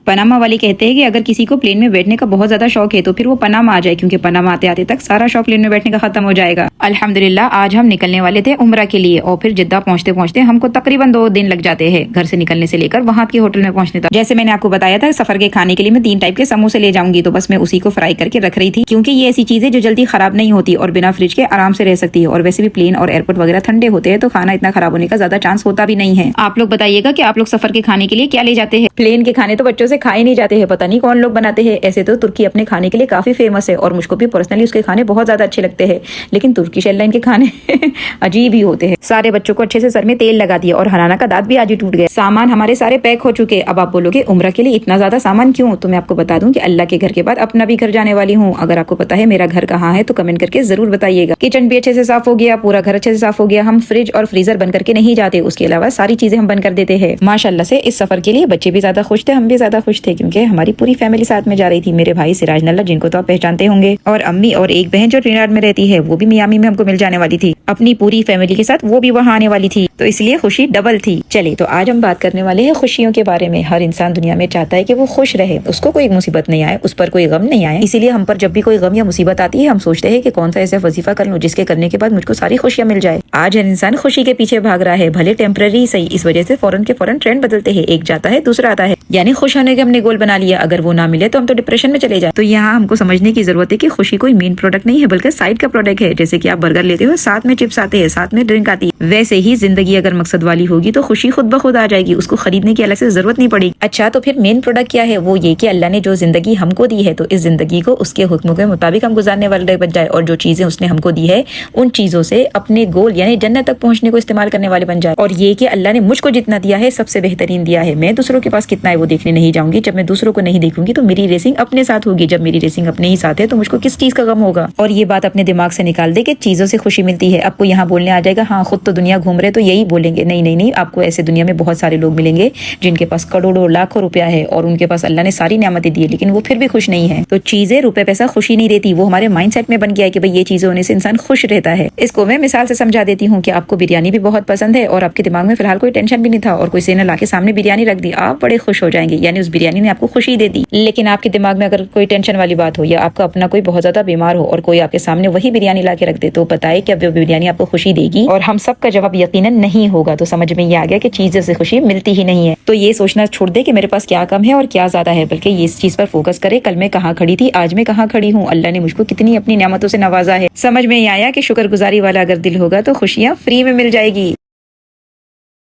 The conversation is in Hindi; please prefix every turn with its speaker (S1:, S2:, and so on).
S1: पनामा वाले कहते हैं कि अगर किसी को प्लेन में बैठने का बहुत ज्यादा शौक है तो फिर वो पनामा आ जाए, क्योंकि पनामा आते आते तक सारा शौक प्लेन में बैठने का खत्म हो जाएगा। अल्हम्दुलिल्लाह आज हम निकलने वाले थे उम्रा के लिए और फिर जिद्दा पहुंचते पहुंचते हमको तकरीबन 2 दिन लग जाते हैं घर से निकलने से लेकर वहां के होटल में पहुंचने तक। जैसे मैंने आपको बताया था सफर के खाने के लिए मैं 3 टाइप के समोसे ले जाऊंगी, तो बस मैं उसी को फ्राई करके रख रही थी, क्योंकि ये ऐसी चीजें जो जल्दी खराब नहीं होती और बिना फ्रिज के आराम से रह सकती है। और वैसे भी प्लेन और एयरपोर्ट वगैरह ठंडे होते हैं तो खाना इतना खराब होने का ज्यादा चांस होता भी नहीं है। आप लोग बताइएगा कि आप लोग सफर के खाने के लिए क्या ले जाते हैं। प्लेन के खाने तो बच्चों से खाए नहीं जाते हैं, पता नहीं कौन लोग बनाते हैं। ऐसे तो तुर्की अपने खाने के लिए काफी फेमस है और मुझको भी पर्सनली उसके खाने बहुत ज्यादा अच्छे लगते हैं, लेकिन तुर्किश एयरलाइन के खाने अजीब ही होते हैं। सारे बच्चों को अच्छे से सर में तेल लगा दिया और हनाना का दांत भी आज ही टूट गया। सामान हमारे सारे पैक हो चुके। अब आप बोलोगे उम्रा के लिए इतना ज्यादा सामान क्यों, तो मैं आपको बता दूं कि अल्लाह के घर के बाद अपना भी घर जाने वाली हूँ। अगर आपको पता है मेरा घर कहाँ है तो कमेंट करके जरूर बताइएगा। किचन भी अच्छे से साफ हो गया, पूरा घर अच्छे से साफ हो गया। हम फ्रिज और फ्रीजर बंद करके नहीं जाते, उसके अलावा सारी चीजें हम बंद कर देते हैं। माशाल्लाह से इस सफर के लिए बच्चे भी ज्यादा खुश थे, हम भी ज्यादा खुश थे, क्योंकि हमारी पूरी फैमिली साथ में जा रही थी। मेरे भाई सिराज नल्ला जिनको तो आप पहचानते होंगे, और अम्मी और एक बहन जो ट्रिनिडाद में रहती है वो भी मियामी में हमको मिल जाने वाली थी। अपनी पूरी फैमिली के साथ वो भी वहाँ आने वाली थी, तो इसलिए खुशी डबल थी। चलिए तो आज हम बात करने वाले हैं खुशियों के बारे में। हर इंसान दुनिया में चाहता है कि वो खुश रहे, उसको कोई मुसीबत नहीं आए, उस पर कोई गम नहीं आए। इसीलिए हम पर जब भी कोई गम या मुसीबत आती है हम सोचते हैं कि कौन सा ऐसा वजीफा कर लूं जिसके करने के बाद मुझको सारी खुशियां मिल जाए। आज हर इंसान खुशी के पीछे भाग रहा है, भले टेम्पररी सही। इस वजह से फौरन के फौरन ट्रेंड बदलते हैं, एक जाता है दूसरा आता है। यानी खुश होने के हमने गोल बना लिया, अगर वो ना मिले तो हम तो डिप्रेशन में चले जाए। तो यहाँ हमको समझने की जरूरत है कि खुशी कोई मेन प्रोडक्ट नहीं है, बल्कि साइड का प्रोडक्ट है। जैसे कि आप बर्गर लेते हो, साथ में चिप्स आते हैं, साथ में ड्रिंक आती है। वैसे ही जिंदगी अगर मकसद वाली होगी तो खुशी खुद ब खुद आ जाएगी, उसको खरीदने की अलग से जरूरत नहीं पड़ेगी। अच्छा तो फिर मेन प्रोडक्ट क्या है? वो ये कि अल्लाह ने जो जिंदगी हमको दी है तो इस जिंदगी को उसके हुक्मों के मुताबिक हम गुजारने वाले बन जाए, और जो चीजें उसने हमको दी है उन चीजों से अपने गोल यानी जन्नत तक पहुंचने को इस्तेमाल करने वाले बन जाए। और ये कि अल्लाह ने मुझको जितना दिया है सबसे बेहतरीन दिया है। मैं दूसरों के पास कितना है वो देखने नहीं जाऊंगी। जब मैं दूसरों को नहीं देखूंगी तो मेरी रेसिंग अपने साथ होगी। जब मेरी रेसिंग अपने ही साथ है तो मुझको किस चीज का गम होगा। और ये बात अपने दिमाग से निकाल दे कि चीजों से खुशी मिलती है। आपको यहाँ बोलने आ जाएगा हाँ खुद तो दुनिया घूम रहे तो यही बोलेंगे, नहीं नहीं नहीं, आपको ऐसे दुनिया में बहुत सारे लोग मिलेंगे जिनके पास करोड़ों लाखों रुपया है और उनके पास अल्लाह ने सारी नियामतें दी है, लेकिन वो फिर भी खुश नहीं है। तो चीजें रुपए पैसा खुशी नहीं देती, वो हमारे माइंडसेट में बन गया है कि भाई ये चीजें होने से इंसान खुश रहता है। इसको मैं मिसाल से समझा देती हूँ कि आपको बिरयानी भी बहुत पसंद है और आपके दिमाग में फिलहाल कोई टेंशन भी नहीं था और कोई सेना लाके सामने बिरयानी रख दी, आप बड़े खुश हो जाएंगे, यानी उस बिरयानी ने आपको खुशी दे दी। लेकिन आपके दिमाग में अगर कोई टेंशन वाली बात हो या आपका अपना कोई बहुत ज्यादा बीमार हो और कोई आपके सामने वही बिरयानी लाके रख दे, तो बताए कि अब वो बिरयानी आपको खुशी देगी? और हम सबका जवाब यकीनन नहीं होगा। तो समझ में ये आ गया कि चीजों से खुशी मिलती ही नहीं है। तो ये सोचना छोड़ दे कि मेरे पास क्या कम है और क्या ज्यादा है, बल्कि ये इस चीज पर फोकस करे कल मैं कहाँ खड़ी थी, आज मैं कहाँ खड़ी हूँ, अल्लाह ने मुझको कितनी अपनी नियामतों से नवाजा है। समझ में ये आया कि शुक्रगुजारी वाला अगर दिल होगा तो खुशियाँ फ्री में मिल जाएगी।